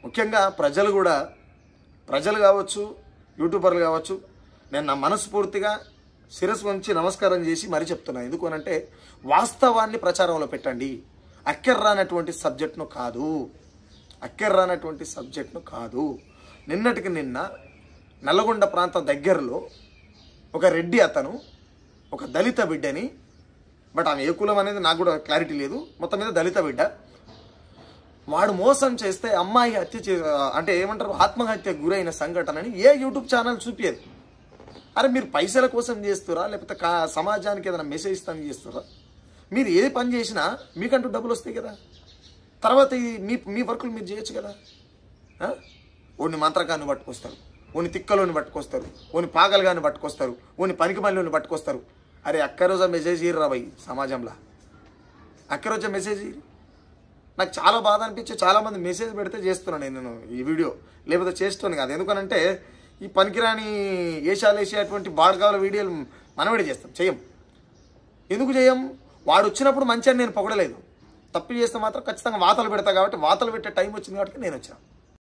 ముఖ్యంగా ప్రజలు కావచ్చు, యూట్యూబర్లు కావచ్చు, నేను నా మనస్ఫూర్తిగా శిరస్సు వంచి నమస్కారం చేసి మరీ చెప్తున్నా. ఎందుకు అనంటే వాస్తవాన్ని ప్రచారంలో పెట్టండి. అక్కెర్రానటువంటి సబ్జెక్ట్ను కాదు. నిన్నటికి నిన్న నల్లగొండ ప్రాంతం దగ్గరలో ఒక రెడ్డి అతను ఒక దళిత బిడ్డని, బట్ ఆమె ఏ కులం అనేది నాకు కూడా క్లారిటీ లేదు, మొత్తం మీద దళిత బిడ్డ, వాడు మోసం చేస్తే అమ్మాయి అంటే ఏమంటారు ఆత్మహత్య గురైన సంఘటనని ఏ యూట్యూబ్ ఛానల్ చూపించదు. అరే మీరు పైసల కోసం చేస్తురా, లేకపోతే సమాజానికి ఏదైనా మెసేజ్ ఇస్తాను చేస్తురా? మీరు ఏ పని చేసినా మీకంటూ డబ్బులు వస్తాయి కదా. తర్వాత మీ వర్కులు మీరు చేయొచ్చు కదా. ఓని మంత్రకాన్ని పట్టుకొస్తారు, ఓని తిక్కలోని పట్టుకొస్తారు, ఓని పాగలుగాని పట్టుకొస్తారు, ఓని పనికి మళ్ళీని పట్టుకొస్తారు. అరే అక్కరోజా మెసేజ్ ఇర్రా భయ్, సమాజంలో అక్కరోజా మెసేజ్ ఇరు. నాకు చాలా బాధ అనిపించి చాలామంది మెసేజ్ పెడితే చేస్తున్నాను నేను ఈ వీడియో, లేకపోతే చేస్తాను కాదు. ఎందుకనంటే ఈ పనికిరాని వేసేటువంటి బాడగాల వీడియోలు మనమేడే చేయం. ఎందుకు చేయం? వాడు వచ్చినప్పుడు మంచిగా నేను పొగడలేదు, తప్పు చేస్తే మాత్రం ఖచ్చితంగా వాతలు పెడతా. కాబట్టి వాతలు పెట్టే టైం వచ్చింది కాబట్టి నేను వచ్చాను.